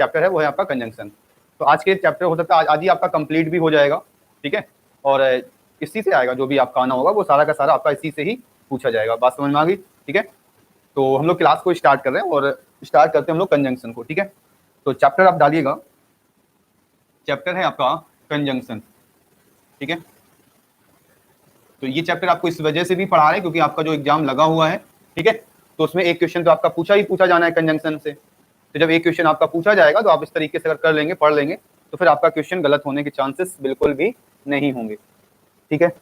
Chapter है वो है आपका कंजंक्शन। तो आज के चैप्टर हो सकता है आज ही आपका कंप्लीट भी हो जाएगा, ठीक है, और इसी से आएगा जो भी आपका आना होगा वो सारा का सारा आपका इसी से ही पूछा जाएगा। बात समझ में आ गई, ठीक है। तो हम लोग क्लास को स्टार्ट कर रहे हैं और स्टार्ट करते हैं हम लोग कंजंक्शन को, ठीक है। तो चैप्टर आप डालिएगा, चैप्टर है आपका कंजंक्शन, ठीक है। तो ये चैप्टर आपको इस वजह से भी पढ़ा रहे हैं क्योंकि आपका जो एग्जाम लगा हुआ है, ठीक है, तो उसमें एक क्वेश्चन तो आपका पूछा जाना है कंजंक्शन से। तो जब एक क्वेश्चन आपका पूछा जाएगा तो आप इस तरीके से अगर कर लेंगे, पढ़ लेंगे, तो फिर आपका क्वेश्चन गलत होने के चांसेस बिल्कुल भी नहीं होंगे, ठीक है।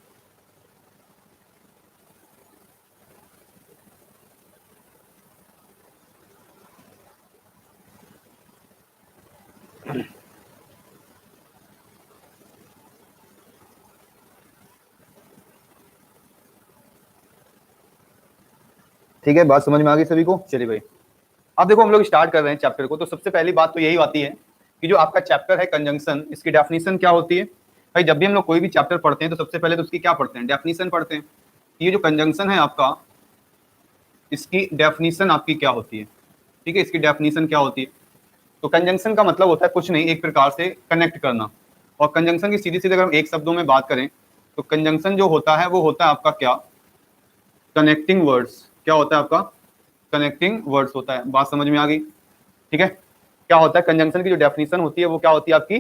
ठीक है, बात समझ में आ गई सभी को। चलिए भाई, अब देखो हम लोग स्टार्ट कर रहे हैं चैप्टर को। तो सबसे पहली बात तो यही आती है कि जो आपका चैप्टर है कंजंक्शन, इसकी डेफिनेशन क्या होती है। भाई जब भी हम लोग कोई भी चैप्टर पढ़ते हैं तो सबसे पहले तो उसकी क्या पढ़ते हैं, डेफिनेशन पढ़ते हैं। ये जो कंजंक्शन है आपका, इसकी डेफिनेशन आपकी क्या होती है, ठीक है, इसकी डेफिनेशन क्या होती है। तो कंजंक्शन का मतलब होता है कुछ नहीं, एक प्रकार से कनेक्ट करना। और कंजंक्शन की सीधी सीधी अगर हम एक शब्दों में बात करें तो कंजंक्शन जो होता है वो होता है आपका क्या, कनेक्टिंग वर्ड्स। क्या होता है आपका, कनेक्टिंग वर्ड्स होता है। बात समझ में आ गई, ठीक है। क्या होता है कंजंक्शन की जो डेफिनेशन होती है वो क्या होती है आपकी,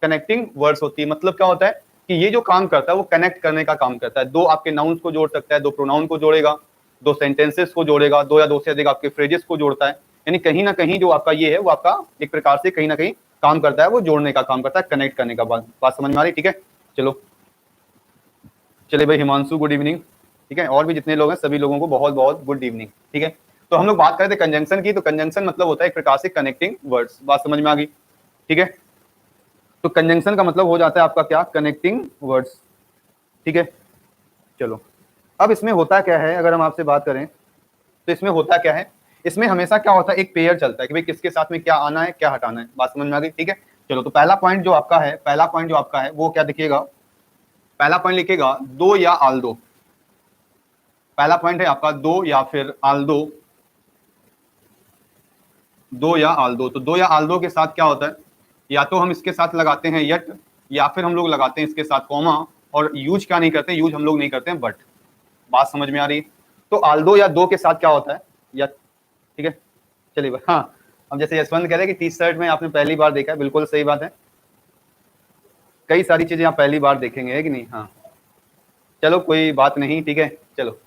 कनेक्टिंग वर्ड्स होती है। मतलब क्या होता है कि ये जो काम करता है वो कनेक्ट करने का काम करता है। दो आपके नाउन्स को जोड़ सकता है, दो प्रोनाउन को जोड़ेगा, दो सेंटेंसेस को जोड़ेगा, दो या दो से अधिक आपके फ्रेजेस को जोड़ता है। यानी कहीं ना कहीं जो आपका ये है वो आपका एक प्रकार से कहीं ना कहीं काम करता है, वो जोड़ने का काम करता है, कनेक्ट करने का। बात समझ में आ रही, ठीक है। चलो चलिए भाई, हिमांशु गुड इवनिंग, ठीक है, और भी जितने लोग हैं सभी लोगों को बहुत बहुत गुड इवनिंग, ठीक है। तो हम लोग बात कर रहे थे कंजंक्शन की। तो कंजंक्शन मतलब होता है एक प्रकार से कनेक्टिंग वर्ड्स। बात समझ में आ गई, ठीक है। तो कंजंक्शन का मतलब हो जाता है आपका क्या, कनेक्टिंग वर्ड्स, ठीक है। चलो अब इसमें होता क्या है, अगर हम आपसे बात करें तो इसमें होता क्या है, इसमें हमेशा क्या होता है, एक पेयर चलता है कि भाई किसके साथ में क्या आना है क्या हटाना है। बात समझ में आ गई, ठीक है। चलो तो पहला पॉइंट जो आपका है, पहला पॉइंट जो आपका है वो क्या दिखेगा, पहला पॉइंट लिखेगा दो या आल्दो। पहला पॉइंट है आपका दो या फिर आल्दो, दो या आल्दो। तो दो या आल्दो के साथ क्या होता है, या तो हम इसके साथ लगाते हैं यट, या फिर हम लोग लगाते हैं इसके साथ कॉमा। और यूज क्या नहीं करते, यूज हम लोग नहीं करते हैं बट। बात समझ में आ रही है। तो आल्दो या दो के साथ क्या होता है, या, ठीक है। चलिए हाँ, अब जैसे यशवंत कह रहे हैं कि टी शर्ट में आपने पहली बार देखा है, बिल्कुल सही बात है। कई सारी चीजें आप पहली बार देखेंगे, है कि नहीं। हाँ चलो कोई बात नहीं, ठीक है। चलो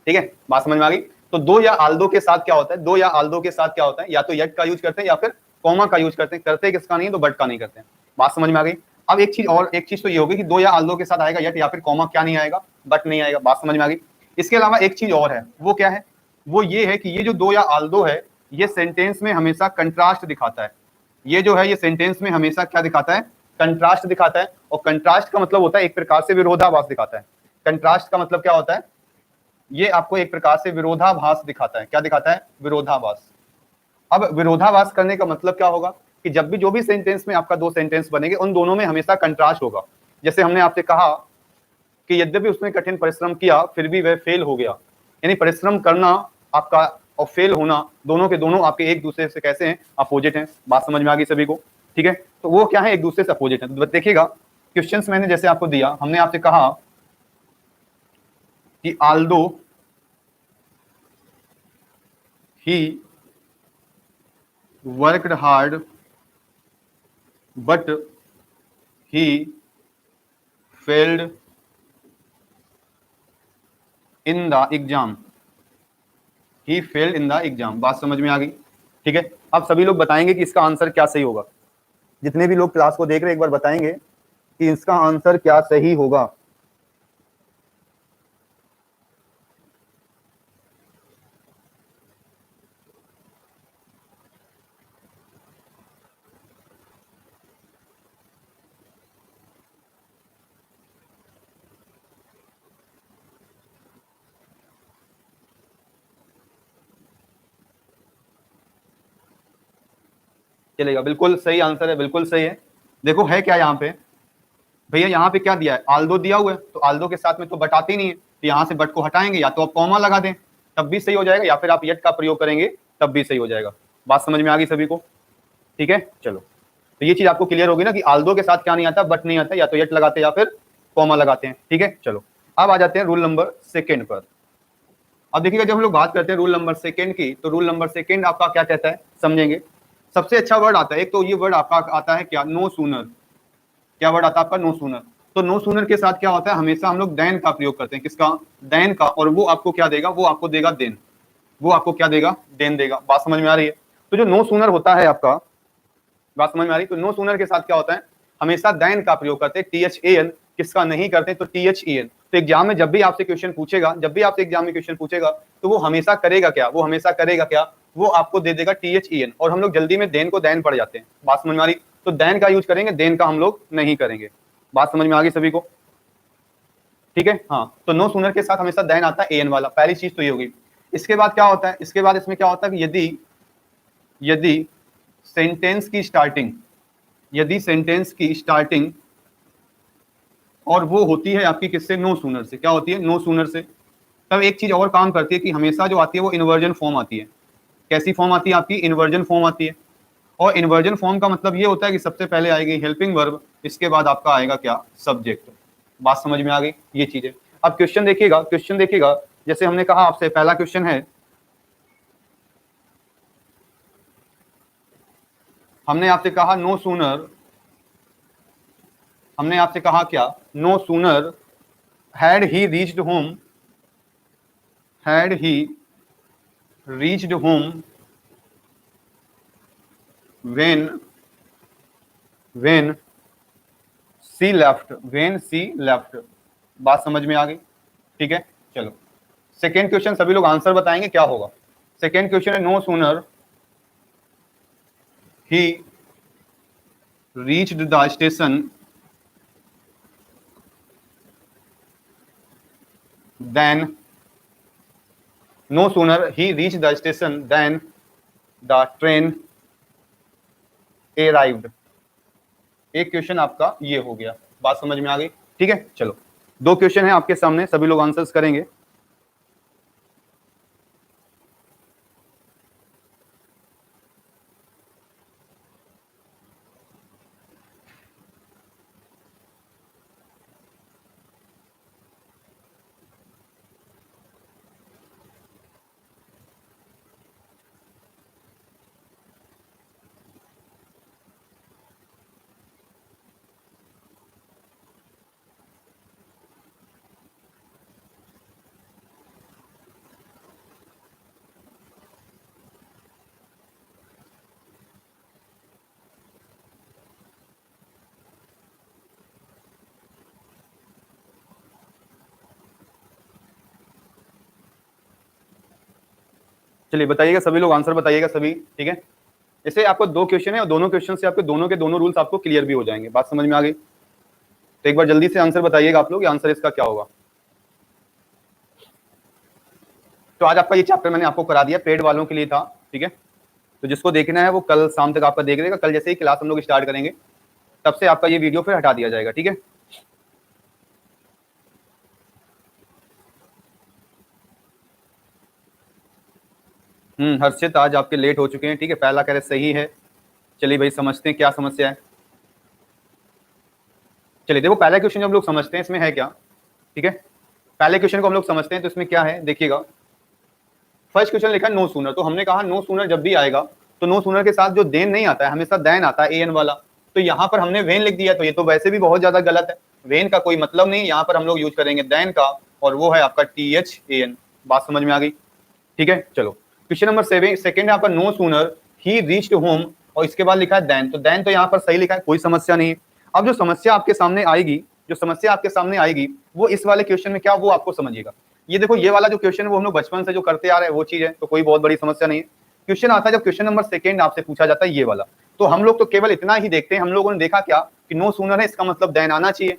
ठीक है, बात समझ में आ गई। तो दो या आल्दो के साथ क्या होता है, दो या आल्दो के साथ क्या होता है, या तो यट का यूज करते हैं या फिर कॉमा का यूज करते हैं। करते किसका नहीं है, तो बट का नहीं करते हैं। बात समझ में आ गई। अब एक चीज और, एक चीज तो ये होगी कि दो या आल्दो के साथ आएगा यट, या फिर कॉमा क्या नहीं आएगा, बट नहीं आएगा। बात समझ में आ गई। इसके अलावा एक चीज और है, वो क्या है, वो ये है कि ये जो दो या आल्दो है ये सेंटेंस में हमेशा कंट्रास्ट दिखाता है। ये जो है ये सेंटेंस में हमेशा क्या दिखाता है, कंट्रास्ट दिखाता है। और कंट्रास्ट का मतलब होता है एक प्रकार से विरोधाभास दिखाता है। कंट्रास्ट का मतलब क्या होता है, ये आपको एक प्रकार से विरोधाभास दिखाता है। क्या दिखाता है, विरोधाभास। अब विरोधाभास करने का मतलब क्या होगा कि जब भी जो भी सेंटेंस में आपका दो सेंटेंस बनेंगे उन दोनों में हमेशा कंट्रास्ट होगा। जैसे हमने आपसे कहा कि यद्यपि उसने कठिन परिश्रम किया फिर भी वह फेल हो गया। यानी परिश्रम करना आपका और फेल होना, दोनों के दोनों आपके एक दूसरे से कैसे हैं, अपोजिट हैं। बात समझ में आ गई सभी को, ठीक है। तो वो क्या है, एक दूसरे से अपोजिट है। तो देखिएगा क्वेश्चंस मैंने जैसे आपको दिया, हमने आपसे कहा कि Aldous he worked hard but he failed in the exam, he failed in the exam। बात समझ में आ गई, ठीक है। अब सभी लोग बताएंगे कि इसका आंसर क्या सही होगा। जितने भी लोग क्लास को देख रहे हैं एक बार बताएंगे कि इसका आंसर क्या सही होगा। चलेगा, बिल्कुल सही आंसर है, बिल्कुल सही है। देखो है क्या यहाँ पे, भैया यहाँ पे क्या दिया है, आल्दो दिया हुआ है। तो आल्दो के साथ में तो बट आती नहीं है, तो यहाँ से बट को हटाएंगे, या तो आप कॉमा लगा दें तब भी सही हो जाएगा, या फिर आप यट का प्रयोग करेंगे तब भी सही हो जाएगा। बात समझ में आ गई सभी को, ठीक है, चलो तो ये चीज आपको क्लियर होगी ना कि आल्दो के साथ क्या नहीं आता, बट नहीं आता, या तो यट लगाते हैं या फिर कॉमा लगाते हैं। ठीक है, चलो अब आ जाते हैं रूल नंबर सेकेंड पर। अब देखिएगा जब हम लोग बात करते हैं रूल नंबर सेकेंड की, तो रूल नंबर सेकेंड आपका क्या कहता है समझेंगे। सबसे अच्छा वर्ड आता है एक, तो ये वर्ड आपका आता है क्या, नो सूनर। क्या वर्ड आता है आपका, नो सूनर। तो नो सूनर के साथ क्या होता है, हमेशा हम लोग देन का प्रयोग करते हैं। किसका, देन का। और वो आपको क्या देगा, वो आपको देगा देन, वो आपको क्या देगा, देन देगा। बात समझ में आ रही है। तो जो नो सूनर होता है आपका, बात समझ में आ रही है, तो नो सूनर के साथ क्या होता है, हमेशा देन का प्रयोग करते हैं, THAN। किसका नहीं करते, तो THEN। तो एग्जाम में जब भी आपसे क्वेश्चन पूछेगा, जब भी आपसे एग्जाम में क्वेश्चन पूछेगा, तो वो हमेशा करेगा क्या, वो हमेशा करेगा क्या, वो आपको दे देगा THEN। और हम लोग जल्दी में देन को देन पड़ जाते हैं। बात समझ में आ रही, तो देन का यूज करेंगे, देन का हम लोग नहीं करेंगे। बात समझ में आ गई सभी को, ठीक है। हाँ, तो नो सूनर के साथ हमेशा देन आता है AN वाला, पहली चीज तो ये होगी। इसके बाद क्या होता है, इसके बाद इसमें क्या होता है कि यदि सेंटेंस की स्टार्टिंग, यदि सेंटेंस की स्टार्टिंग और वो होती है आपकी किससे, नो सूनर से। क्या होती है, नो सूनर से। तब एक चीज और काम करती है कि हमेशा जो आती है वो इन्वर्जन फॉर्म आती है। कैसी फॉर्म आती है आपकी, इन्वर्जन फॉर्म आती है। और इन्वर्जन फॉर्म का मतलब ये होता है कि सबसे पहले आएगी हेल्पिंग वर्ब, इसके बाद आपका आएगा क्या, सब्जेक्ट। बात समझ में आ गई, ये चीज है। अब क्वेश्चन देखिएगा, क्वेश्चन देखिएगा, जैसे हमने कहा आपसे पहला क्वेश्चन है, हमने आपसे कहा नो सूनर, हमने आपसे कहा क्या, no sooner had he reached home, had he reached home when she left, when she left. बात समझ में आ गई, ठीक है। चलो सेकेंड क्वेश्चन सभी लोग आंसर बताएंगे क्या होगा। सेकेंड क्वेश्चन है no sooner he reached the station then, no sooner he reach the station then the train arrived. एक क्वेश्चन आपका ये हो गया। बात समझ में आ गई, ठीक है। चलो दो क्वेश्चन है आपके सामने, सभी लोग आंसर्स करेंगे। चलिए बताइएगा सभी लोग, आंसर बताइएगा सभी, ठीक है। इससे आपको दो क्वेश्चन है और दोनों क्वेश्चन से आपके दोनों के दोनों रूल्स आपको क्लियर भी हो जाएंगे। बात समझ में आ गई, तो एक बार जल्दी से आंसर बताइएगा आप लोग, आंसर इसका क्या होगा। तो आज आपका ये चैप्टर मैंने आपको करा दिया, पेड वालों के लिए था, ठीक है। तो जिसको देखना है वो कल शाम तक आपका देख लेगा। कल जैसे ही क्लास हम लोग स्टार्ट करेंगे तब से आपका ये वीडियो फिर हटा दिया जाएगा, ठीक है। हर्षित आज आपके लेट हो चुके हैं, ठीक है। पहला कह रहे सही है, चलिए भाई समझते हैं क्या समस्या है। चलिए देखो पहला क्वेश्चन जो हम लोग समझते हैं इसमें है क्या, ठीक है। पहले क्वेश्चन को हम लोग समझते हैं तो इसमें क्या है देखिएगा। फर्स्ट क्वेश्चन लिखा है नो सूनर, तो हमने कहा नो सूनर जब भी आएगा तो नो सूनर के साथ जो देन नहीं आता है, हमेशा देन आता है AN वाला। तो यहाँ पर हमने वेन लिख दिया, तो ये तो वैसे भी बहुत ज्यादा गलत है। वेन का कोई मतलब नहीं, यहाँ पर हम लोग यूज करेंगे देन का, और वो है आपका THAN। बात समझ में आ गई, ठीक है। चलो क्वेश्चन नंबर सेकंड है आपका no sooner he reached home, और इसके बाद लिखा है देन। तो देन तो यहाँ पर सही लिखा है, कोई समस्या नहीं है। अब जो समस्या आपके सामने आएगी, जो समस्या आपके सामने आएगी वो इस वाले क्वेश्चन में क्या, वो आपको समझिएगा। ये देखो ये वाला जो क्वेश्चन है वो हम लोग बचपन से जो करते आ रहे हैं वो चीज है, तो कोई बहुत बड़ी समस्या नहीं है। क्वेश्चन आता है जब क्वेश्चन नंबर सेकंड आपसे पूछा जाता है ये वाला, तो हम लोग तो केवल इतना ही देखते हैं। हम लोगों ने देखा क्या कि नो सूनर है, इसका मतलब देन आना चाहिए,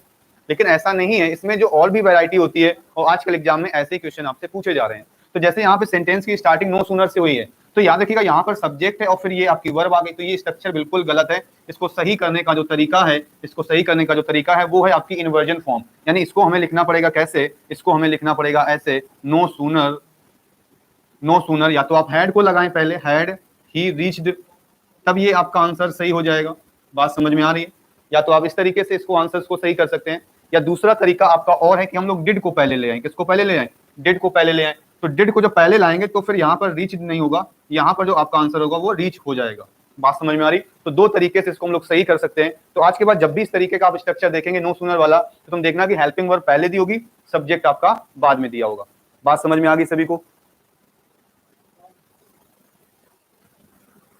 लेकिन ऐसा नहीं है। इसमें जो और भी वैरायटी होती है, और आजकल एग्जाम में ऐसे ही क्वेश्चन आपसे पूछे जा रहे हैं। तो जैसे यहाँ पे सेंटेंस की स्टार्टिंग नो सूनर से हुई है, तो याद रखिएगा यहाँ पर सब्जेक्ट है और फिर ये आपकी वर्ब आ गई, तो ये स्ट्रक्चर बिल्कुल गलत है। इसको सही करने का जो तरीका है, इसको सही करने का जो तरीका है वो है आपकी इन्वर्जन फॉर्म। यानी इसको हमें लिखना पड़ेगा कैसे, इसको हमें लिखना पड़ेगा ऐसे, नो सूनर, नो सूनर, या तो आप हैड को लगाएं पहले, हैड ही रीच्ड तब ये आपका आंसर सही हो जाएगा। बात समझ में आ रही है? या तो आप इस तरीके से इसको आंसर्स को सही कर सकते हैं, या दूसरा तरीका आपका और है कि हम लोग डिड को पहले ले आए। किसको पहले ले आए? डिड को पहले ले आए। तो डिड को जब पहले लाएंगे तो फिर यहाँ पर रीच नहीं होगा, यहाँ पर जो आपका आंसर होगा वो रीच हो जाएगा। बात समझ में आ रही? तो दो तरीके से इसको हम लोग सही कर सकते हैं। तो आज के बाद जब भी इस तरीके का आप स्ट्रक्चर देखेंगे नो सूनर वाला, तो तुम देखना कि हेल्पिंग वर्ब पहले दी होगी, सब्जेक्ट आपका बाद में दिया होगा। बात समझ में आ गई सभी को?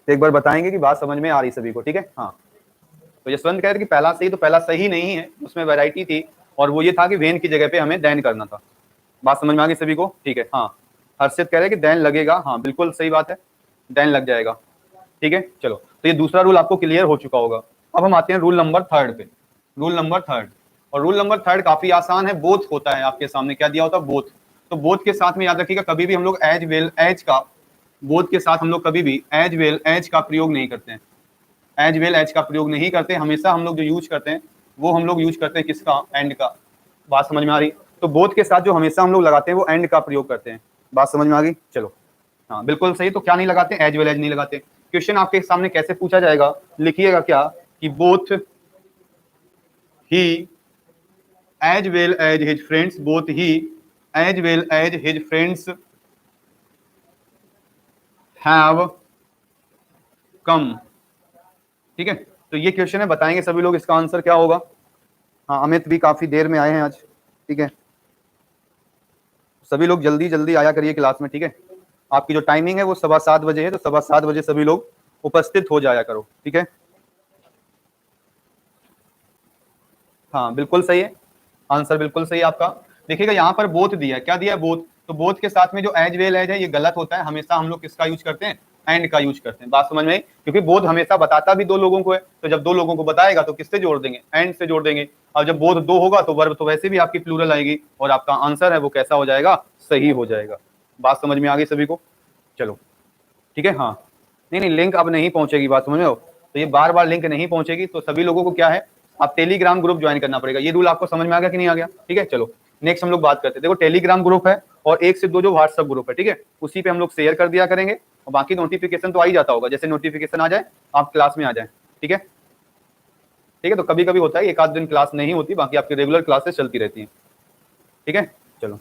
एक बार बताएंगे कि बात समझ में आ रही सभी को? ठीक है, हाँ। तो यशवंत कह रहे कि पहला सही, तो पहला सही नहीं है, उसमें वैरायटी थी, और वो ये था कि वेन की जगह पे हमें देन करना था। बात समझ में आ गई सभी को? ठीक है, हाँ। हर्षित कह रहे कि देन लगेगा, हाँ बिल्कुल सही बात है, देन लग जाएगा। ठीक है, चलो, तो ये दूसरा रूल आपको क्लियर हो चुका होगा। अब हम आते हैं रूल नंबर 3 पे। रूल नंबर 3, और रूल नंबर 3 काफी आसान है, बोथ होता है आपके सामने। क्या दिया होता है? बोथ। तो बोथ के साथ में याद रखिएगा, कभी भी हम लोग एज वेल एज का, बोथ के साथ हम लोग कभी भी एज वेल एज का प्रयोग नहीं करते हैं। एज वेल एज का प्रयोग नहीं करते, हमेशा हम लोग जो यूज करते हैं वो हम लोग यूज करते हैं किसका? एंड का। बात समझ में आ रही? तो बोथ के साथ जो हमेशा हम लोग लगाते हैं वो एंड का प्रयोग करते हैं। बात समझ में आ गई? चलो, हाँ बिल्कुल सही। तो क्या नहीं लगाते? एज वेल एज नहीं लगाते। क्वेश्चन आपके सामने कैसे पूछा जाएगा? लिखिएगा क्या कि both he as well as his friends, both he as well as his friends have come. ठीक है, तो ये क्वेश्चन है, बताएंगे सभी लोग इसका आंसर क्या होगा। हाँ, अमित भी काफी देर में आए हैं आज। ठीक है, सभी लोग जल्दी जल्दी आया करिए क्लास में। ठीक है, आपकी जो टाइमिंग है वो 7:15 बजे है, तो 7:15 बजे सभी लोग उपस्थित हो जाया करो। ठीक है, हाँ बिल्कुल सही है, आंसर बिल्कुल सही है आपका। देखिएगा यहाँ पर बोथ दिया है, क्या दिया है? बोथ। तो बोथ के साथ में जो एज वेल एज है ये गलत होता है, हमेशा हम लोग किसका यूज करते हैं? एंड का यूज करते हैं। बात समझ में आई? क्योंकि बोथ हमेशा बताता भी दो लोगों को है, तो जब दो लोगों को बताएगा तो किससे जोड़ देंगे? एंड से जोड़ देंगे। और जब बोथ दो होगा तो वर्ब तो वैसे भी आपकी प्लूरल आएगी, और आपका आंसर है वो कैसा हो जाएगा? सही हो जाएगा। बात समझ में आ गई सभी को? चलो ठीक है, हाँ। नहीं, लिंक अब नहीं पहुंचेगी, बात समझ में हो? तो ये बार बार लिंक नहीं पहुंचेगी, तो सभी लोगों को क्या है, आप टेलीग्राम ग्रुप ज्वाइन करना पड़ेगा। ये रूल आपको समझ में आ गया कि नहीं आ गया? ठीक है, चलो नेक्स्ट हम लोग बात करते हैं। देखो, टेलीग्राम ग्रुप है और 1 से 2 जो व्हाट्सएप ग्रुप है, ठीक है, उसी पे हम लोग शेयर कर दिया करेंगे, और बाकी नोटिफिकेशन तो आ ही जाता होगा। जैसे नोटिफिकेशन आ जाए आप क्लास में आ जाए। ठीक है, ठीक है। तो कभी कभी होता है एक आध दिन क्लास नहीं होती, बाकी आपकी रेगुलर क्लासेस चलती रहती हैं। ठीक है, चलो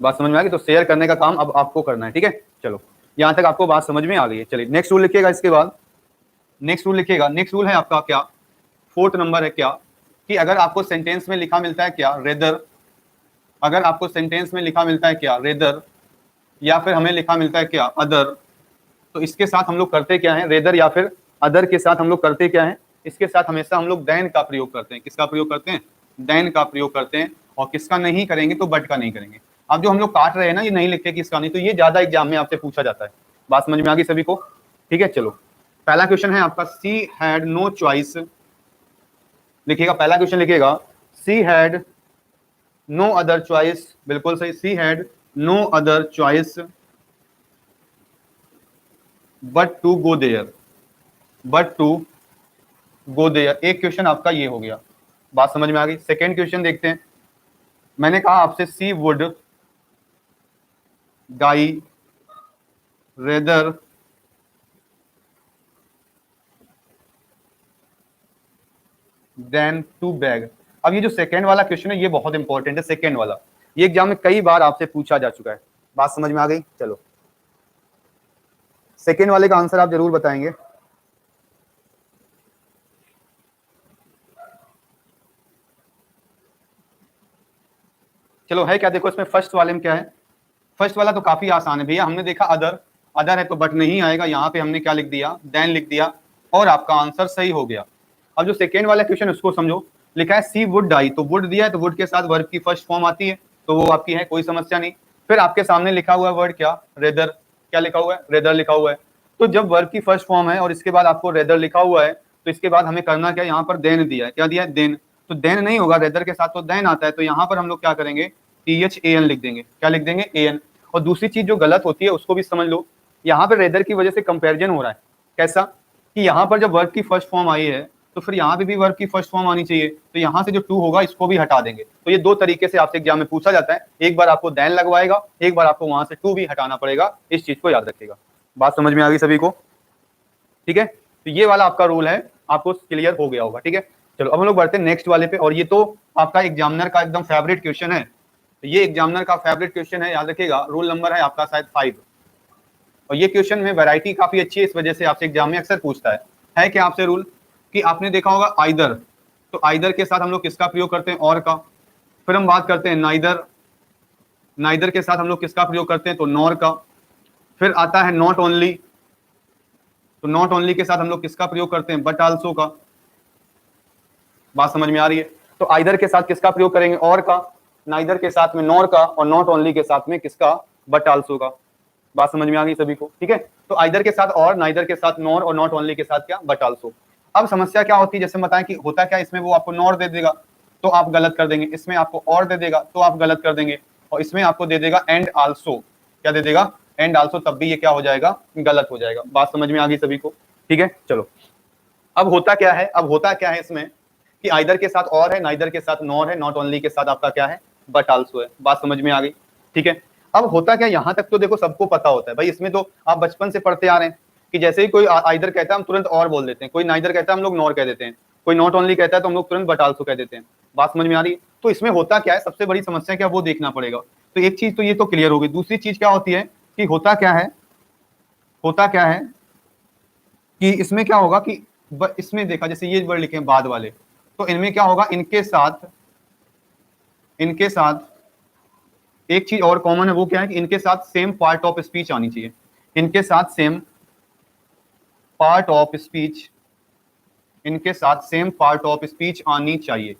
बात समझ में आ गई? तो शेयर करने का काम अब आपको करना है। ठीक है, चलो यहाँ तक आपको बात समझ में आ गई है। चलिए नेक्स्ट रूल लिखिएगा। इसके बाद नेक्स्ट रूल लिखिएगा। नेक्स्ट रूल है आपका क्या? 4th नंबर है क्या, कि अगर आपको सेंटेंस में लिखा मिलता है क्या? रेदर। अगर आपको सेंटेंस में लिखा मिलता है क्या? रेदर, या फिर हमें लिखा मिलता है क्या? अदर, तो इसके साथ हम लोग करते क्या है? रेदर या फिर अदर के साथ हम लोग करते क्या है? इसके साथ हमेशा हम लोग देन का प्रयोग करते हैं। किसका प्रयोग करते हैं? देन का प्रयोग करते हैं। और किसका नहीं करेंगे? तो बट का नहीं करेंगे। अब जो हम लोग काट रहे हैं ना, ये नहीं लिखते किसका नहीं, तो ये ज्यादा एग्जाम में आपसे पूछा जाता है। बात समझ में आ गई सभी को? ठीक है, चलो पहला क्वेश्चन है आपका, सी हैड नो चॉइस। लिखिएगा, पहला क्वेश्चन लिखिएगा, she had no other choice. बिल्कुल सही, she had no other choice but to go there. But to go there, एक क्वेश्चन आपका ये हो गया। बात समझ में आ गई? सेकेंड क्वेश्चन देखते हैं। मैंने कहा आपसे she would die rather than to beg. अब ये जो सेकेंड वाला क्वेश्चन है ये बहुत इंपॉर्टेंट है। सेकेंड वाला ये एग्जाम में कई बार आपसे पूछा जा चुका है। बात समझ में आ गई? चलो सेकेंड वाले का आंसर आप जरूर बताएंगे। चलो है क्या? देखो इसमें फर्स्ट वाले में क्या है। फर्स्ट वाला तो काफी आसान है भैया। हमने देखा अदर, अदर है तो बट नहीं आएगा। यहाँ पे हमने क्या लिख दिया? देन लिख दिया, और आपका आंसर सही हो गया। अब जो सेकेंड वाला क्वेश्चन उसको समझो। लिखा है सी वुड डाई, तो वुड दिया है तो वुड के साथ वर्ब की फर्स्ट फॉर्म आती है, तो वो आपकी है, कोई समस्या नहीं। फिर आपके सामने लिखा हुआ है वर्ड क्या? रेदर। क्या लिखा हुआ है? रेदर लिखा हुआ है। तो जब वर्ब की फर्स्ट फॉर्म है और इसके बाद आपको रेदर लिखा हुआ है, तो इसके बाद हमें करना क्या? यहाँ पर देन दिया है। क्या दिया है? देन। तो देन नहीं होगा, रेदर के साथ तो देन आता है, तो यहाँ पर हम लोग क्या करेंगे? THAN लिख देंगे। क्या लिख देंगे? AN। और दूसरी चीज जो गलत होती है उसको भी समझ लो। यहाँ पर रेदर की वजह से कंपैरिजन हो रहा है। कैसा? कि यहाँ पर जब वर्ब की फर्स्ट फॉर्म आई है तो फिर यहाँ पे भी वर्ब की फर्स्ट फॉर्म आनी चाहिए, तो यहाँ से जो टू होगा इसको भी हटा देंगे। तो ये दो तरीके से आपसे एग्जाम में पूछा जाता है। एक बार आपको देन लगवाएगा, एक बार आपको वहां से टू भी हटाना पड़ेगा। इस चीज को याद रखिएगा। बात समझ में आ गई सभी को? ठीक है, तो ये वाला आपका रूल है, आपको क्लियर हो गया होगा। ठीक है, चलो अब हम लोग बढ़ते हैं नेक्स्ट वाले पे, और ये तो आपका एग्जामिनर का एकदम फेवरेट क्वेश्चन है। तो ये एग्जामिनर का फेवरेट क्वेश्चन है, याद रखिएगा। रूल नंबर है आपका शायद 5, और ये क्वेश्चन में वैरायटी काफी अच्छी है, इस वजह से आपसे एग्जाम में अक्सर पूछता है क्या आपसे रूल कि आपने देखा होगा आइदर, तो आइदर के साथ हम लोग किसका प्रयोग करते हैं, और का। फिर हम बात करते हैं नाइदर, नाइदर के साथ हम लोग किसका प्रयोग करते हैं, तो नॉर का। फिर आता है नॉट ओनली, तो नॉट ओनली के साथ हम लोग किसका प्रयोग करते हैं, बट आल्सो का। बात समझ में आ रही है। तो आइदर के साथ किसका प्रयोग करेंगे, और का। नाइदर के साथ में नॉर का, और नॉट ओनली के साथ में किसका, बट आल्सो का। बात समझ में आ गई सभी को, ठीक है। तो आइदर के साथ और, नाइदर के साथ नॉर, और नॉट ओनली के साथ क्या, बट आल्सो। अब समस्या क्या होती है, जैसे बताएं कि होता क्या, इसमें वो आपको नॉर दे देगा तो आप गलत कर देंगे, इसमें आपको और दे देगा तो आप गलत कर देंगे, और इसमें आपको दे देगा एंड आल्सो, क्या दे देगा, एंड आल्सो, तब भी ये क्या हो जाएगा, गलत हो जाएगा। बात समझ में आ गई सभी को, ठीक है। चलो अब होता क्या है, अब होता क्या है इसमें कि आइदर के साथ और है, नाइदर के साथ नॉर है, नॉट ओनली के साथ आपका क्या है, बट आल्सो है। बात समझ में आ गई, ठीक है। अब होता क्या, यहां तक तो देखो सबको पता होता है भाई, इसमें तो आप बचपन से पढ़ते आ रहे हैं कि जैसे ही कोई आइदर कहता है हम तुरंत और बोल देते हैं, कोई नाइदर कहता है हम लोग नॉर कह देते हैं, कोई नॉट ओनली कहता है तो हम लोग तुरंत बट आल्सो कह देते हैं। बात समझ में आ रही है। तो इसमें होता क्या है, सबसे बड़ी समस्या क्या, वो देखना पड़ेगा। तो एक चीज तो ये तो क्लियर हो गई। दूसरी चीज क्या होती है कि होता क्या है, होता क्या है कि इसमें क्या होगा कि इसमें देखा, जैसे ये वर्ड लिखे हैं बाद वाले, तो इनमें क्या होगा, इनके साथ, इनके साथ एक चीज और कॉमन है, वो क्या है कि इनके साथ सेम पार्ट ऑफ स्पीच आनी चाहिए। इनके साथ सेम पार्ट ऑफ स्पीच, इनके साथ सेम पार्ट ऑफ स्पीच आनी चाहिए।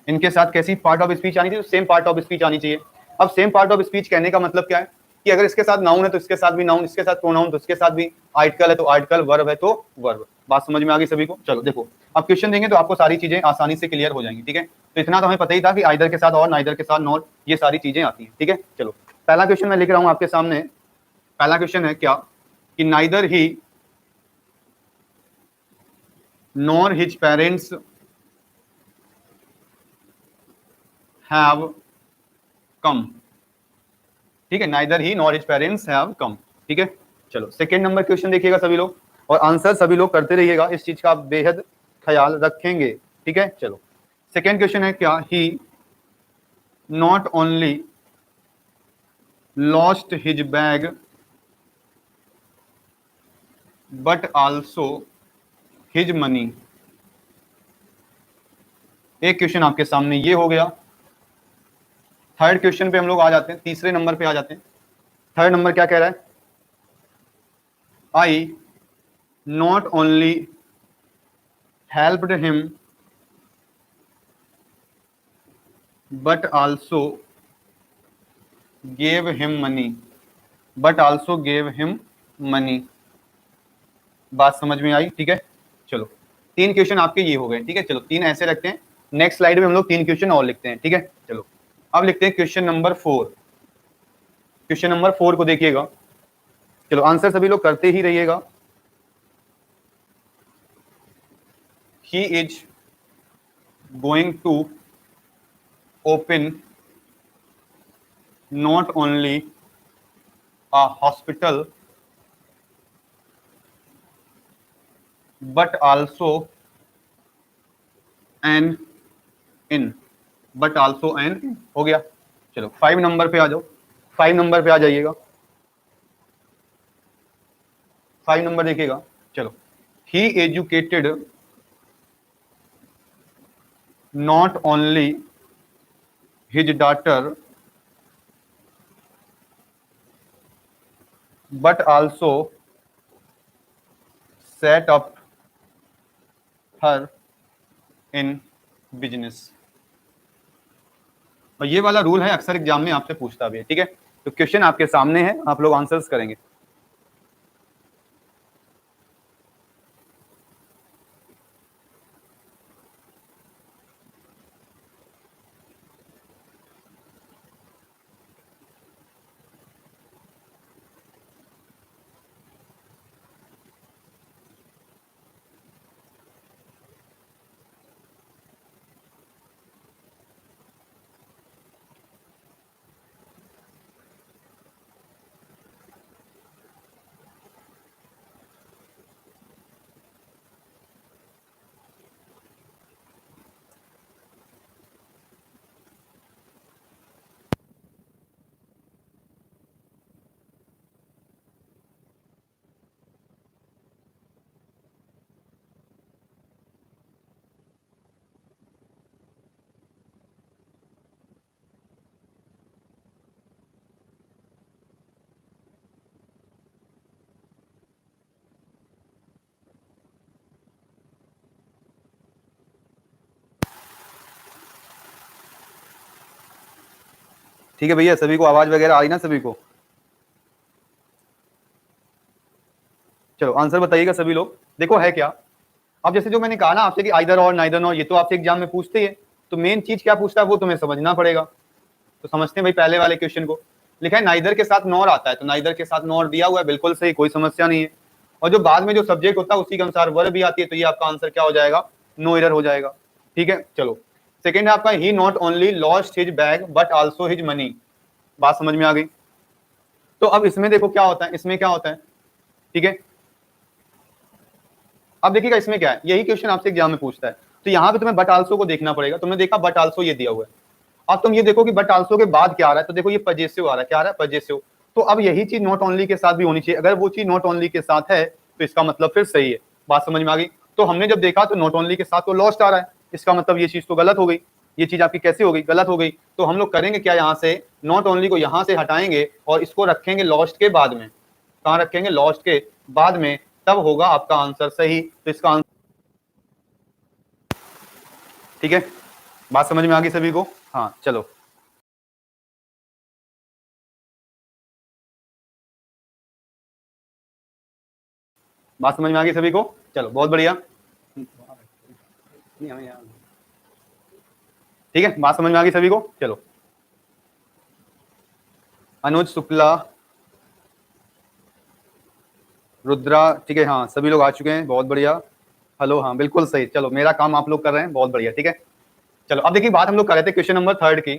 इनके साथ कैसी पार्ट ऑफ स्पीच आनी चाहिए, सेम पार्ट ऑफ स्पीच आनी चाहिए। अब सेम पार्ट ऑफ स्पीच कहने का मतलब क्या है कि अगर इसके साथ नाउन है तो इसके साथ भी नाउन, इसके साथ प्रोनाउन तो इसके साथ भी, आर्टिकल है तो आर्टिकल, वर्ब है तो वर्ब। बात समझ में आ गई सभी को। चलो देखो अब क्वेश्चन देंगे तो आपको सारी चीजें आसानी से क्लियर हो जाएंगी, ठीक है। तो इतना तो हमें पता ही था कि आइदर के साथ और, नाइदर के साथ नॉट, ये सारी चीजें आती हैं, ठीक है। चलो पहला क्वेश्चन मैं लिख रहा हूं आपके सामने। पहला क्वेश्चन है क्या कि neither he nor his parents have come, ठीक है। Neither he nor his parents have come, ठीक है। चलो सेकंड नंबर क्वेश्चन देखिएगा सभी लोग, और आंसर सभी लोग करते रहिएगा, इस चीज का आप बेहद ख्याल रखेंगे, ठीक है। चलो सेकंड क्वेश्चन है क्या, he not only lost his bag but also his money. एक क्वेश्चन आपके सामने ये हो गया। थर्ड क्वेश्चन पे हम लोग आ जाते हैं, तीसरे नंबर पे आ जाते हैं। थर्ड नंबर क्या कह रहा है, I not only helped him but also gave him money, but also gave him money. बात समझ में आई, ठीक है। चलो तीन क्वेश्चन आपके ये हो गए, ठीक है। चलो तीन ऐसे रखते हैं, नेक्स्ट स्लाइड में हम लोग तीन क्वेश्चन और लिखते हैं, ठीक है। चलो अब लिखते हैं क्वेश्चन नंबर 4। क्वेश्चन नंबर 4 को देखिएगा। चलो आंसर सभी लोग करते ही रहिएगा। He is going to open not only a hospital but also an inn, but also an inn हो गया। चलो 5 नंबर पे आ जाओ, 5 नंबर पे आ जाइएगा। 5 नंबर देखिएगा। चलो he educated not only his daughter but also set up her in business. और ये वाला रूल है, अक्सर एग्जाम में आपसे पूछता भी है, ठीक है। तो क्वेश्चन आपके सामने है, आप लोग आंसर्स करेंगे। ठीक है भैया, सभी को आवाज वगैरह आई ना सभी को? चलो आंसर बताइएगा सभी लोग। देखो है क्या, अब जैसे जो मैंने कहा ना आपसे कि आइदर और नाइदर नॉर, ये तो आपसे एग्जाम में पूछते ही है, तो मेन चीज क्या पूछता है वो तुम्हें समझना पड़ेगा। तो समझते हैं भाई पहले वाले क्वेश्चन को। लिखा है नाइदर के साथ नॉर आता है, तो नाइदर के साथ नॉर दिया हुआ है, बिल्कुल सही, कोई समस्या नहीं है। और जो बाद में जो सब्जेक्ट होता है उसी के अनुसार वर्ब भी आती है, तो ये आपका आंसर क्या हो जाएगा, नो एरर हो जाएगा। ठीक है, चलो सेकेंड है आपका, he not only lost his bag but also his money. बात समझ में आ गई? तो अब इसमें देखो क्या होता है, इसमें क्या होता है, ठीक है। अब देखिएगा इसमें क्या है, यही क्वेश्चन आपसे एग्जाम में पूछता है, तो यहाँ पे तुम्हें बट आल्सो को देखना पड़ेगा। तुमने देखा बट आल्सो ये दिया हुआ है, अब तुम ये देखो कि बट आल्सो के बाद क्या आ रहा है, तो देखो ये पजेसिव आ रहा है, क्या आ रहा है, पजेसिव। तो अब यही चीज नॉट ओनली के साथ भी होनी चाहिए, अगर वो चीज नॉट ओनली के साथ है तो इसका मतलब फिर सही है। बात समझ में आ गई? तो हमने जब देखा तो नॉट ओनली के साथ तो लॉस्ट आ रहा है, इसका मतलब ये चीज तो गलत हो गई, ये चीज आपकी कैसे हो गई, गलत हो गई। तो हम लोग करेंगे क्या, यहाँ से नॉट ओनली को यहाँ से हटाएंगे और इसको रखेंगे लॉस्ट के बाद में। कहाँ रखेंगे, लॉस्ट के बाद में, तब होगा आपका आंसर सही। तो इसका आंसर, ठीक है, बात समझ में आ गई सभी को? हाँ चलो, बात समझ में आ गई सभी को? चलो बहुत बढ़िया, ठीक है, बात समझ में आ गई सभी को? चलो अनुज शुक्ला, रुद्रा, ठीक है, हाँ सभी लोग आ चुके हैं, बहुत बढ़िया। हेलो, हाँ बिल्कुल सही, चलो मेरा काम आप लोग कर रहे हैं, बहुत बढ़िया, ठीक है। चलो अब देखिए बात हम लोग कर रहे थे क्वेश्चन नंबर थर्ड की।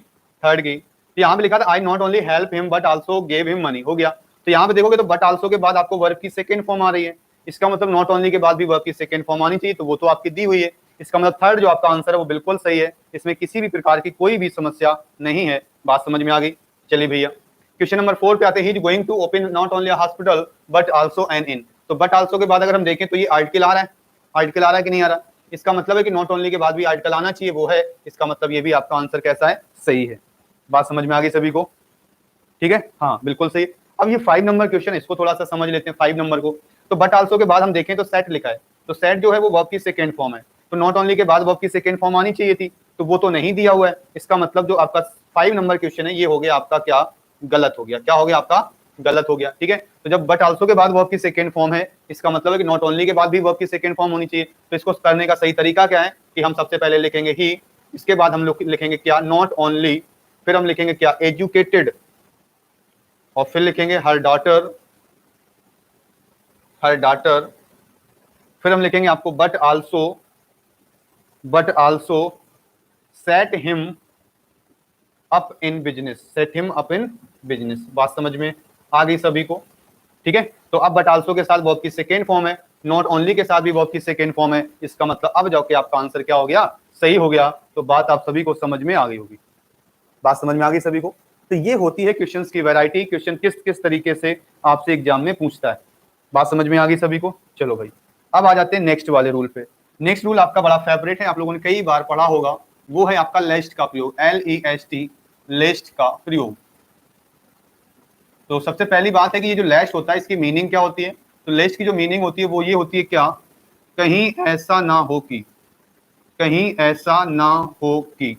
तो यहाँ पे लिखा था I not only help him but also gave him money, हो गया। तो यहाँ पे देखोगे तो बट आल्सो के बाद आपको वर्ब की सेकंड फॉर्म आ रही है, इसका मतलब नॉट ओनली के बाद भी वर्ब की सेकंड फॉर्म आनी चाहिए, तो वो तो आपकी दी हुई है। इसका मतलब थर्ड जो आपका आंसर है वो बिल्कुल सही है, इसमें किसी भी प्रकार की कोई भी समस्या नहीं है। बात समझ में आ गई? चलिए भैया क्वेश्चन नंबर 4 पे आते हैं, he is going to open not only a hospital but also an inn. तो बट आल्सो के बाद अगर हम देखें तो ये आर्टिकल आ रहा है, आर्टिकल आ रहा है कि नहीं आ रहा? इसका मतलब है कि नॉट ओनली के बाद भी आर्टिकल आना चाहिए, वो है, इसका मतलब ये भी आपका आंसर कैसा है, सही है। बात समझ में आ गई सभी को? ठीक है, हाँ बिल्कुल सही। अब ये 5 नंबर क्वेश्चन, इसको थोड़ा सा समझ लेते हैं 5 नंबर को। तो बट आल्सो के बाद हम देखें तो सेट लिखा है, तो सेट जो है वो वर्ब की सेकंड फॉर्म है, तो नॉट ओनली के बाद वर्ब की सेकंड फॉर्म आनी चाहिए थी, तो वो तो नहीं दिया हुआ है। इसका मतलब जो आपका 5 नंबर क्वेश्चन है ये हो गया आपका क्या, गलत हो गया। क्या हो गया आपका, गलत हो गया। ठीक है, तो जब बट आल्सो के बाद वर्ब की सेकंड फॉर्म है, इसका मतलब है कि नॉट ओनली के बाद भी वर्ब की सेकंड फॉर्म होनी चाहिए। तो इसको करने का सही तरीका क्या है कि हम सबसे पहले लिखेंगे ही, इसके बाद हम लोग लिखेंगे क्या, नॉट ओनली, फिर हम लिखेंगे क्या, एजुकेटेड, और फिर लिखेंगे हर डॉटर, हर डॉटर, फिर हम लिखेंगे आपको but also, but also set him up in business, set him up in business. बात समझ में आ गई सभी को? ठीक है, तो अब बट आल्सो के साथ वर्ब की सेकेंड फॉर्म है, नॉट ओनली के साथ भी वर्ब की सेकेंड फॉर्म है, इसका मतलब अब जाके आपका आंसर क्या हो गया, सही हो गया। तो बात आप सभी को समझ में आ गई होगी। बात समझ में आ गई सभी को? तो ये होती है क्वेश्चंस की वैरायटी, क्वेश्चन किस किस तरीके से आपसे एग्जाम में पूछता है। बात समझ में आ गई सभी को? चलो भाई अब आ जाते हैं नेक्स्ट वाले रूल पे। नेक्स्ट रूल आपका बड़ा फेवरेट है, आप लोगों ने कई बार पढ़ा होगा, वो है आपका लेस्ट का प्रयोग, LEST, लेस्ट का प्रयोग। तो सबसे पहली बात है कि ये जो लेस्ट होता है इसकी मीनिंग क्या होती है? तो लेस्ट की जो मीनिंग होती है वो ये होती है क्या, कहीं ऐसा ना हो कि, कहीं ऐसा ना हो कि।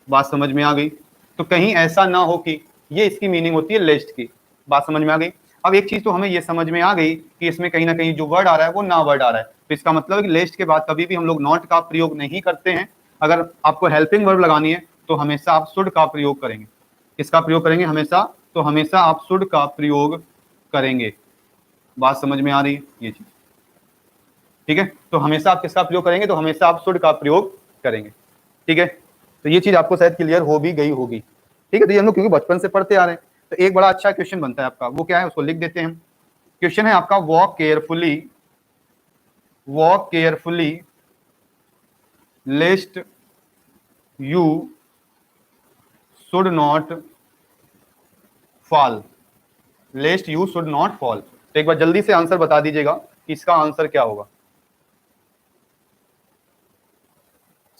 बात समझ में आ गई? तो कहीं ऐसा ना हो कि, ये इसकी मीनिंग होती है लेस्ट की। बात समझ में आ गई? अब एक चीज तो हमें ये समझ में आ गई कि इसमें कहीं ना कहीं जो वर्ड आ रहा है वो ना वर्ड आ रहा है, तो इसका मतलब है कि लेस्ट के बाद कभी भी हम लोग नॉट का प्रयोग नहीं करते हैं। अगर आपको हेल्पिंग वर्ब लगानी है तो हमेशा आप शुड का प्रयोग करेंगे। किसका प्रयोग करेंगे हमेशा? तो हमेशा आप शुड का प्रयोग करेंगे। बात समझ में आ रही है ये चीज? ठीक है, तो हमेशा आप किसका प्रयोग करेंगे? तो हमेशा आप शुड का प्रयोग करेंगे। ठीक है, तो ये चीज आपको शायद क्लियर हो भी गई होगी। ठीक है, तो ये हम लोग क्योंकि बचपन से पढ़ते आ रहे हैं, तो एक बड़ा अच्छा क्वेश्चन बनता है आपका, वो क्या है उसको लिख देते हैं हम। क्वेश्चन है आपका, walk carefully, walk carefully लेस्ट you should not fall, लेस्ट you should not fall. तो एक बार जल्दी से आंसर बता दीजिएगा कि इसका आंसर क्या होगा।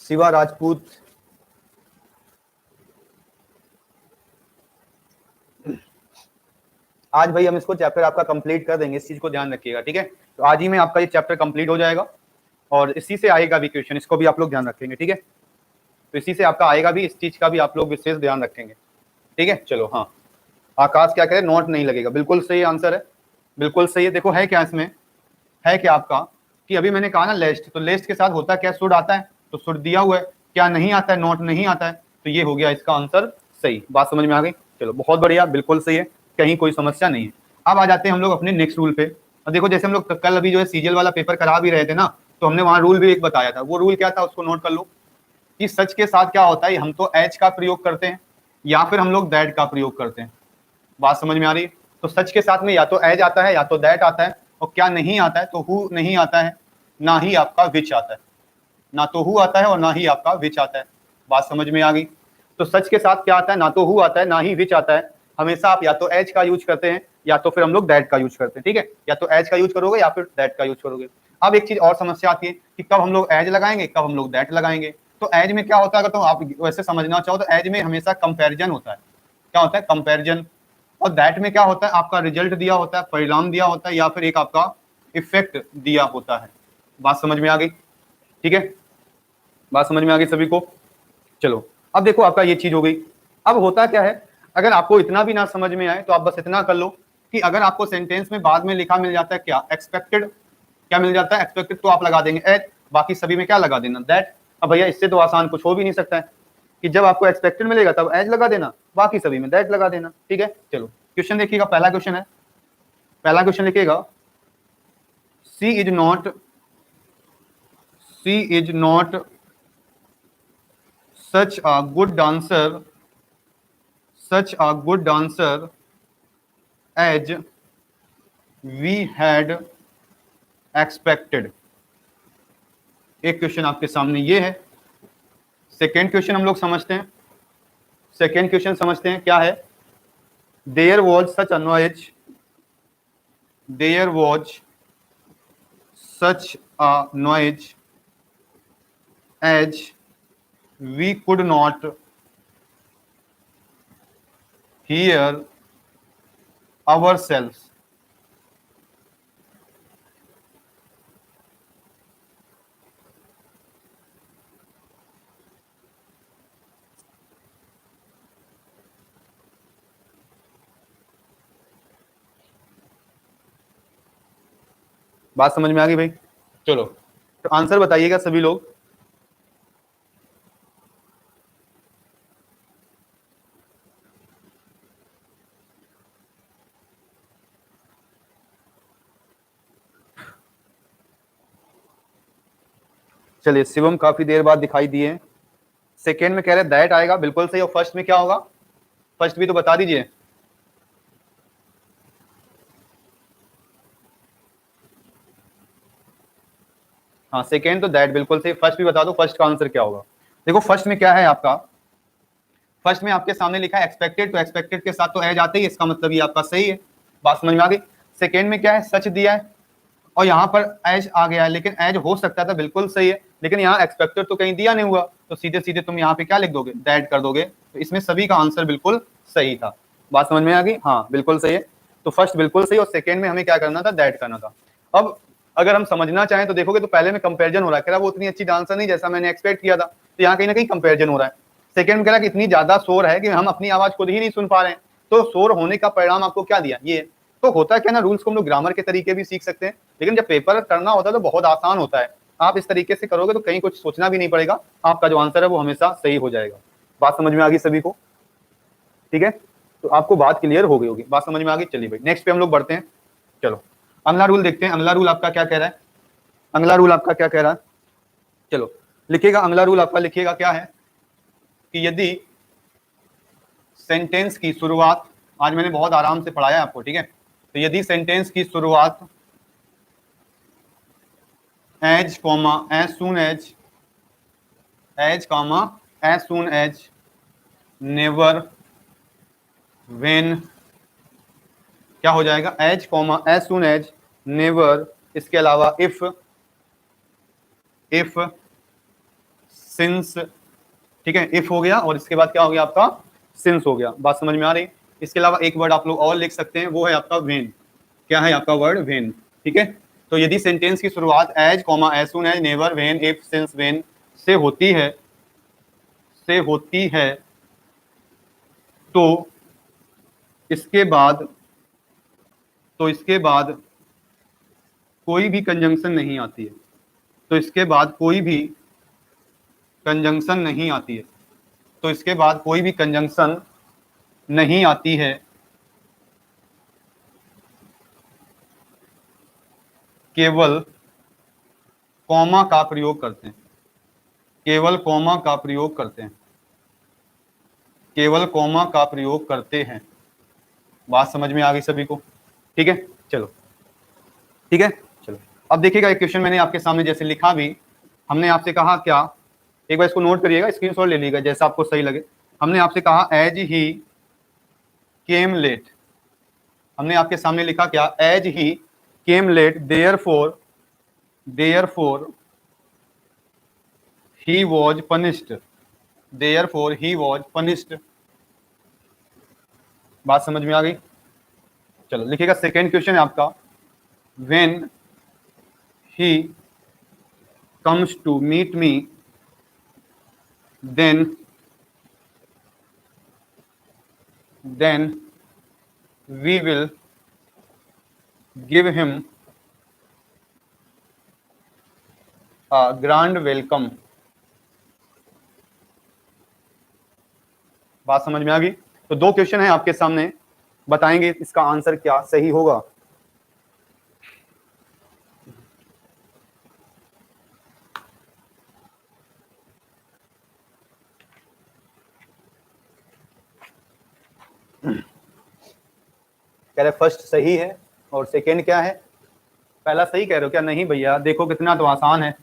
शिवा राजपूत, आज भाई हम इसको चैप्टर आपका कंप्लीट कर देंगे, इस चीज को ध्यान रखिएगा। ठीक है, तो आज ही में आपका ये चैप्टर कंप्लीट हो जाएगा और इसी से आएगा भी क्वेश्चन, इसको भी आप लोग ध्यान रखेंगे। ठीक है, तो इसी से आपका आएगा भी, इस चीज का भी आप लोग विशेष ध्यान रखेंगे। ठीक है, चलो हाँ, आकाश क्या कह रहे, नोट नहीं लगेगा, बिल्कुल सही आंसर है, बिल्कुल सही है। देखो है क्या इसमें, है क्या आपका कि अभी मैंने कहा ना लेस्ट, तो लेस्ट के साथ होता क्या, शुड आता है, तो शुड दिया हुआ है, क्या नहीं आता है, नोट नहीं आता है, तो ये हो गया इसका आंसर सही। बात समझ में आ गई, चलो बहुत बढ़िया, बिल्कुल सही है, कहीं कोई समस्या नहीं है। अब आ जाते हैं हम लोग अपने नेक्स्ट रूल पे। और देखो जैसे हम लोग कल अभी जो है सीजीएल वाला पेपर करा भी रहे थे ना, तो हमने वहां रूल भी एक बताया था, वो रूल क्या था उसको नोट कर लो, कि सच के साथ क्या होता है, हम तो एज का प्रयोग करते हैं या फिर हम लोग दैट का प्रयोग करते हैं। बात समझ में आ रही है, तो सच के साथ में या तो एज आता है या तो दैट आता है, और क्या नहीं आता है, तो हु नहीं आता है, ना ही आपका विच आता है, ना तो हु आता है और ना ही आपका विच आता है। बात समझ में आ गई, तो सच के साथ क्या आता है, ना तो हु आता है ना ही विच आता है, हमेशा आप या तो एज का यूज करते हैं या तो फिर हम लोग दैट का यूज करते हैं, ठीक है, या तो एज का यूज करोगे या फिर दैट का यूज करोगे। अब एक चीज और समस्या आती है कि कब हम लोग एज लगाएंगे, कब हम लोग दैट लगाएंगे। तो एज में क्या होता है, अगर तो आप वैसे समझना चाहो तो एज में हमेशा कंपैरिजन होता है, क्या होता है, कंपैरिजन। और दैट में क्या होता है, आपका रिजल्ट दिया होता है, परिणाम दिया होता है, या फिर एक आपका इफेक्ट दिया होता है। बात समझ में आ गई, ठीक है, बात समझ में आ गई सभी को। चलो अब देखो आपका ये चीज हो गई। अब होता क्या है, अगर आपको इतना भी ना समझ में आए तो आप बस इतना कर लो कि अगर आपको सेंटेंस में बाद में लिखा मिल जाता है क्या, एक्सपेक्टेड, क्या मिल जाता है, एक्सपेक्टेड, तो आप लगा देंगे एज, बाकी सभी में क्या लगा देना, दैट। अब भैया इससे तो आसान कुछ हो भी नहीं सकता है कि जब आपको एक्सपेक्टेड मिलेगा तब एज लगा देना, बाकी सभी में दैट लगा देना, ठीक है। चलो क्वेश्चन देखिएगा, पहला क्वेश्चन है, पहला क्वेश्चन लिखिएगा, she is not, she is not such a good dancer, such a good dancer as we had expected। एक क्वेश्चन आपके सामने ये है। सेकेंड क्वेश्चन हम लोग समझते हैं, सेकेंड क्वेश्चन समझते हैं क्या है, there was such a noise, there was such a noise as we could not hear ourselves। बात समझ में आ गई भाई, चलो तो आंसर बताइएगा सभी लोग। चलिए शिवम काफी देर बाद दिखाई दिए। सेकेंड में कह रहे दैट आएगा, बिल्कुल सही। और फर्स्ट में क्या होगा, फर्स्ट भी तो बता दीजिए। हाँ सेकेंड तो दैट बिल्कुल सही, फर्स्ट भी बता दो, फर्स्ट का आंसर क्या होगा। देखो फर्स्ट में क्या है आपका, फर्स्ट में आपके सामने लिखा है एक्सपेक्टेड, तो एक्सपेक्टेड के साथ तो एज आते ही, इसका मतलब ये आपका सही है। बात समझ में आ गई। सेकेंड में क्या है, सच दिया है और यहाँ पर एज आ गया है, लेकिन एज हो सकता था, बिल्कुल सही है, लेकिन यहाँ एक्सपेक्टेड तो कहीं दिया नहीं हुआ, तो सीधे सीधे तुम यहाँ पे क्या लिख दोगे, दैट कर दोगे। तो इसमें सभी का आंसर बिल्कुल सही था। बात समझ में आ गई, हाँ बिल्कुल सही है। तो फर्स्ट बिल्कुल सही और सेकेंड में हमें क्या करना था, दैट करना था। अब अगर हम समझना चाहें तो देखोगे तो पहले में कंपेरिजन हो रहा है, कह रहा वो उतनी अच्छी डांसर नहीं जैसा मैंने एक्सपेक्ट किया था, तो यहाँ कहीं ना कहीं कंपेरिजन हो रहा है। सेकेंड में कह रहा कि इतनी ज्यादा शोर है कि हम अपनी आवाज खुद ही नहीं सुन पा रहे हैं, तो शोर होने का परिणाम आपको क्या दिया, ये। तो होता क्या ना, रूल्स को हम लोग ग्रामर के तरीके भी सीख सकते हैं, लेकिन जब पेपर करना होता है तो बहुत आसान होता है। आप इस तरीके से करोगे तो कहीं कुछ सोचना भी नहीं पड़ेगा, आपका जो आंसर है वो हमेशा सही हो जाएगा। बात समझ में आ गई सभी को, ठीक है, तो आपको बात क्लियर हो गई होगी, बात समझ में आ गई। चलिए भाई नेक्स्ट पे हम लोग बढ़ते हैं। चलो अगला रूल देखते हैं, अगला रूल आपका क्या कह रहा है, अगला रूल आपका क्या कह रहा है, चलो लिखिएगा। अगला रूल आपका लिखिएगा क्या है कि यदि सेंटेंस की शुरुआत, आज मैंने बहुत आराम से पढ़ाया आपको, ठीक है, तो यदि सेंटेंस की शुरुआत as comma as soon as, as comma as soon as, never, when, क्या हो जाएगा, as comma as soon as, never, इसके अलावा इफ, इफ, सिंस, ठीक है, इफ हो गया और इसके बाद क्या हो गया आपका, सिंस हो गया। बात समझ में आ रही। इसके अलावा एक वर्ड आप लोग और लिख सकते हैं, वो है आपका व्हेन। क्या है आपका वर्ड, व्हेन, ठीक है। तो यदि सेंटेंस की शुरुआत as comma as soon as, never, when, if, since, when से होती है, से होती है, तो इसके बाद कोई भी कंजंक्शन नहीं आती है। तो इसके बाद कोई भी कंजंक्शन नहीं आती है। तो इसके बाद कोई भी कंजंक्शन नहीं आती है। केवल कॉमा का प्रयोग करते हैं। केवल कॉमा का प्रयोग करते हैं। केवल कॉमा का प्रयोग करते हैं। बात समझ में आ गई सभी को? ठीक है, चलो ठीक है। चलो अब देखिएगा, एक क्वेश्चन मैंने आपके सामने जैसे लिखा भी, हमने आपसे कहा क्या, एक बार इसको नोट करिएगा, स्क्रीनशॉट ले लीजिएगा जैसा आपको सही लगे। हमने आपसे कहा एज ही केम लेट। हमने आपके सामने लिखा क्या, as he came late therefore he was punished. Therefore he was punished. बात समझ में आ गई? चलो लिखिएगा, सेकेंड क्वेश्चन है आपका, when he comes to meet me then we will give him a grand welcome। बात समझ में आ गई? तो दो क्वेश्चन है आपके सामने, बताएंगे इसका आंसर क्या सही होगा। कह रहे फर्स्ट सही है और सेकंड क्या है? पहला सही कह रहे हो क्या? नहीं भैया, देखो कितना तो आसान है,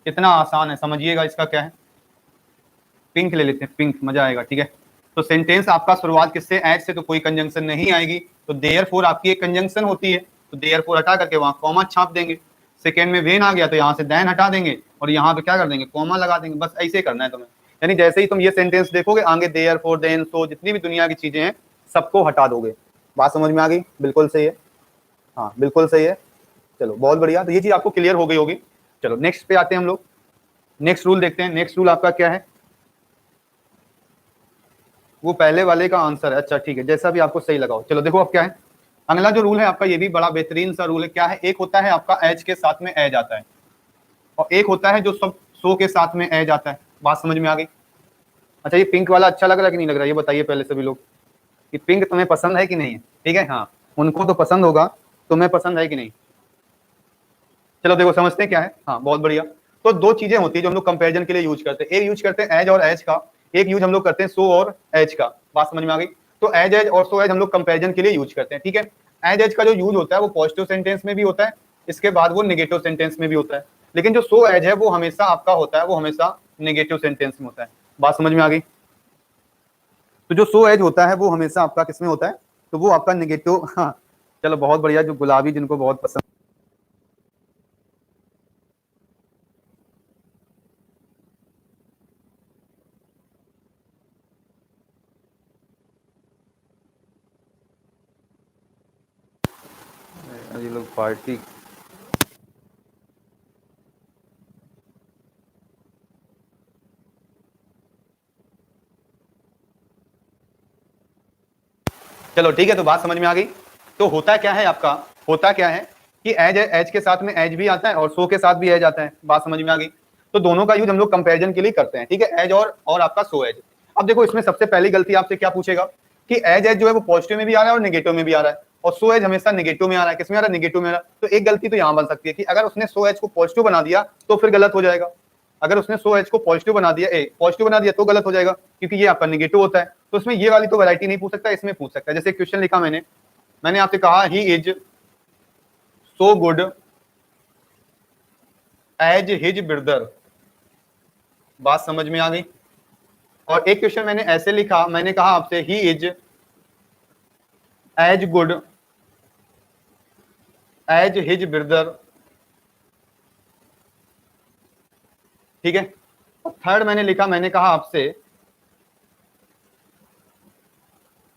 कितना आसान है, समझिएगा इसका क्या है। पिंक ले लेते हैं, पिंक मजा आएगा। ठीक है, तो सेंटेंस आपका शुरुआत किससे? एज से, तो कोई कंजंक्शन नहीं आएगी, तो देयरफॉर आपकी एक कंजंक्शन होती है, तो देयरफॉर हटा करके वहां कॉमा छाप देंगे। सेकंड में वेन आ गया तो यहाँ से देन हटा देंगे और यहाँ पे क्या कर देंगे, कॉमा लगा देंगे। बस ऐसे करना है तुम्हें, यानी जैसे ही तुम ये सेंटेंस देखोगे आगे देयरफॉर, देन, सो, जितनी भी दुनिया की चीजें हैं सबको हटा दोगे। बात समझ में आ गई? बिल्कुल सही है, हाँ बिल्कुल सही है। चलो बहुत बढ़िया, तो ये चीज आपको क्लियर हो गई होगी। चलो नेक्स्ट पे आते हैं हम लोग, नेक्स्ट रूल देखते हैं। नेक्स्ट रूल आपका क्या है? वो पहले वाले का आंसर है। अच्छा ठीक है, जैसा भी आपको सही लगाओ। चलो देखो अब क्या है, अगला जो रूल है आपका, ये भी बड़ा बेहतरीन सा रूल है। क्या है? एक होता है आपका एज के साथ में एज आता है, और एक होता है जो सब सो के साथ में एज आता है। बात समझ में आ गई? अच्छा, ये पिंक वाला अच्छा लग रहा है कि नहीं लग रहा है, ये बताइए पहले सभी लोग कि पिंक तुम्हें पसंद है कि नहीं है। ठीक है, हाँ उनको तो पसंद होगा, तुम्हें पसंद है कि नहीं? चलो देखो समझते हैं क्या है। हाँ बहुत बढ़िया। तो दो चीजें होती है जो हम लोग कंपेरिजन के लिए यूज करते हैं, एक यूज करते हैं एज और एज का, एक यूज हम लोग करते हैं सो और एज का। बात समझ में आ गई? तो एज एज और सो एज हम लोग कंपेरिजन के लिए यूज करते हैं। ठीक है, एज एज का जो यूज होता है वो पॉजिटिव सेंटेंस में भी होता है, इसके बाद वो नेगेटिव सेंटेंस में भी होता है, लेकिन जो सो एज है वो हमेशा आपका होता है, वो हमेशा नेगेटिव सेंटेंस में होता है। बात समझ में आ गई? तो जो सो एज होता है वो हमेशा आपका किसमें होता है? तो वो आपका नेगेटिव। हाँ चलो बहुत बढ़िया, जो गुलाबी जिनको बहुत पसंद, ये लोग पार्टी। चलो ठीक है, तो बात समझ में आ गई। तो होता क्या है आपका, होता क्या है कि एज एज के साथ में एज भी आता है और सो के साथ भी एज आता है। बात समझ में आ गई? तो दोनों का यूज हम लोग कंपैरिजन के लिए करते हैं। ठीक है, एज और आपका सो एज। अब देखो इसमें सबसे पहली गलती आपसे क्या पूछेगा कि एज एज जो है वो पॉजिटिव में भी आ रहा है और नेगेटिव में भी आ रहा है, और सो एज हमेशा नेगेटिव में आ रहा है। किसमें आ रहा है? नेगेटिव में आ रहा है। तो एक गलती तो यहाँ बन सकती है कि अगर उसने सो एज को पॉजिटिव बना दिया तो फिर गलत हो जाएगा। अगर उसने सो एच को पॉजिटिव बना दिया, पॉजिटिव बना दिया तो गलत हो जाएगा, क्योंकि ये आपका नेगेटिव होता है। तो इसमें ये वाली तो वैरायटी नहीं पूछ सकता, इसमें पूछ सकता है। जैसे क्वेश्चन लिखा मैंने आपसे कहा he is so good as his brother. बात समझ में आ गई? और एक क्वेश्चन मैंने ऐसे लिखा, मैंने कहा आपसे he is as good as his brother. ठीक है, और थर्ड मैंने लिखा, मैंने कहा आपसे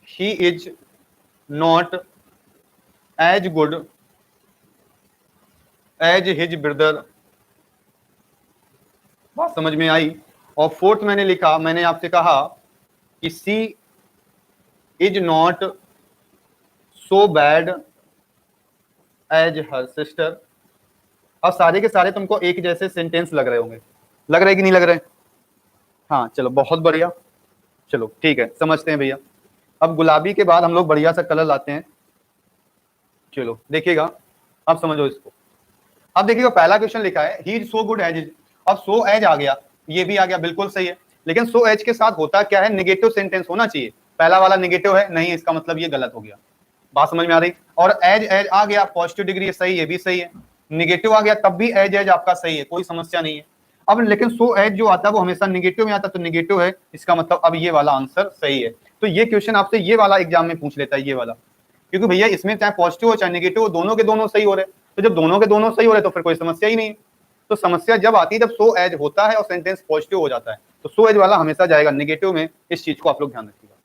he is not as good as his brother. बात समझ में आई? और फोर्थ मैंने लिखा, मैंने आपसे कहा कि she is not so bad as her sister. अब सारे के सारे तुमको एक जैसे सेंटेंस लग रहे होंगे, लग रहे कि नहीं लग रहे? हाँ चलो बहुत बढ़िया, चलो ठीक है, समझते हैं भैया। अब गुलाबी के बाद हम लोग बढ़िया सा कलर लाते हैं। चलो देखिएगा, अब समझो इसको। अब देखिएगा पहला क्वेश्चन लिखा है he is so good as is. अब सो एज आ गया, ये भी आ गया, बिल्कुल सही है। लेकिन सो एज के साथ होता क्या है, निगेटिव सेंटेंस होना चाहिए। पहला वाला निगेटिव है, नहीं, इसका मतलब ये गलत हो गया। बात समझ में आ रही? और एज एज आ गया, पॉजिटिव डिग्री सही, ये भी सही है। निगेटिव आ गया तब भी एज एज आपका सही है, कोई समस्या नहीं है। अब लेकिन सो एज जो आता है वो हमेशा निगेटिव में आता है, तो निगेटिव है, इसका मतलब अब ये वाला आंसर सही है। तो ये क्वेश्चन आपसे ये वाला एग्जाम में पूछ लेता है, ये वाला, क्योंकि भैया इसमें चाहे पॉजिटिव हो चाहे निगेटिव हो, दोनों के दोनों सही हो रहे। तो जब दोनों के दोनों सही हो रहे तो फिर कोई समस्या ही नहीं है। तो समस्या जब आती है जब सो एज होता है और सेंटेंस पॉजिटिव हो जाता है, तो सो एज वाला हमेशा जाएगा निगेटिव में। इस चीज को आप लोग ध्यान रखिएगा।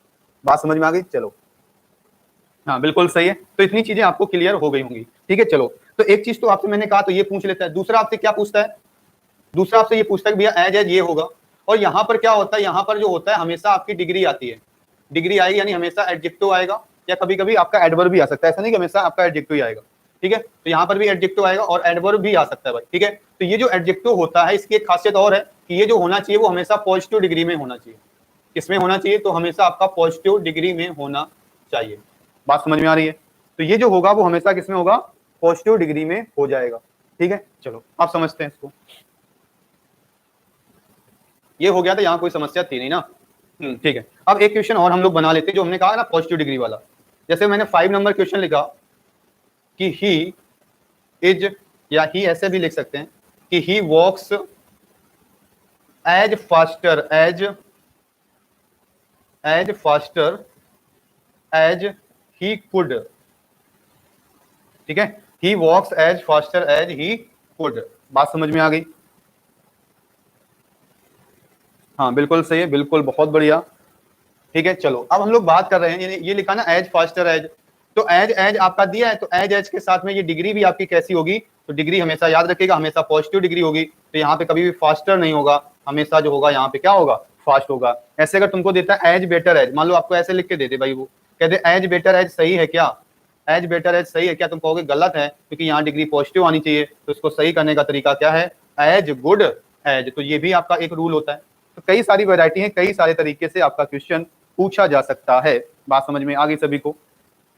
बात समझ में आ गई? चलो हाँ बिल्कुल सही है। तो इतनी चीजें आपको क्लियर हो गई होंगी, ठीक है। चलो तो एक चीज तो आपसे मैंने कहा, तो ये पूछ लेता है। दूसरा आपसे क्या पूछता है? दूसरा आपसे ये पूछता है कि भैया एज एज ये होगा, और यहाँ पर क्या होता है, यहाँ पर जो होता है हमेशा आपकी डिग्री आती है। डिग्री आएगी यानी हमेशा एडजेक्टिव आएगा, या कभी कभी आपका एडवर्ब भी आ सकता है, ऐसा नहीं कि हमेशा आपका एडजेक्टिव ही आएगा, ठीक है। तो यहाँ पर भी एडजेक्टिव आएगा और एडवर्ब भी आ सकता है भाई, ठीक है। तो ये जो एडजेक्टिव होता है इसकी एक खासियत और है कि ये जो होना चाहिए वो हमेशा पॉजिटिव डिग्री में होना चाहिए। किसमें होना चाहिए? तो हमेशा आपका पॉजिटिव डिग्री में होना चाहिए। बात समझ में आ रही है? तो ये जो होगा वो हमेशा किसमें होगा? पॉजिटिव डिग्री में हो जाएगा, ठीक है। चलो आप समझते हैं इसको। ये हो गया था, यहाँ कोई समस्या थी नहीं ना, ठीक है। अब एक क्वेश्चन और हम लोग बना लेते हैं जो हमने कहा ना पॉजिटिव डिग्री वाला। जैसे मैंने 5 नंबर क्वेश्चन लिखा कि ही इज, या ही ऐसे भी लिख सकते हैं कि he walks as faster as he could, ठीक है। He walks as faster as he could. बात समझ में आ गई? हाँ बिल्कुल सही है, बिल्कुल बहुत बढ़िया, ठीक है। चलो अब हम लोग बात कर रहे हैं, ये लिखा ना एज फास्टर एज, तो एज एज आपका दिया है, तो एज एज के साथ में ये डिग्री भी आपकी कैसी होगी? तो डिग्री हमेशा याद रखिएगा, हमेशा पॉजिटिव डिग्री होगी। तो यहाँ पे कभी भी फास्टर नहीं होगा, हमेशा जो होगा यहाँ पे क्या होगा? फास्ट होगा। ऐसे अगर तुमको देता है एज बेटर एज, मान लो आपको ऐसे लिख के दे दे भाई, वो कहते एज बेटर एज सही है क्या? एज बेटर एज सही है क्या? तुम कहोगे गलत है, क्योंकि यहाँ डिग्री पॉजिटिव आनी चाहिए। तो इसको सही करने का तरीका क्या है? As good as. तो ये भी आपका एक रूल होता है। तो कई सारी वैरायटी है, कई सारे तरीके से आपका क्वेश्चन पूछा जा सकता है। बात समझ में आ गई सभी को?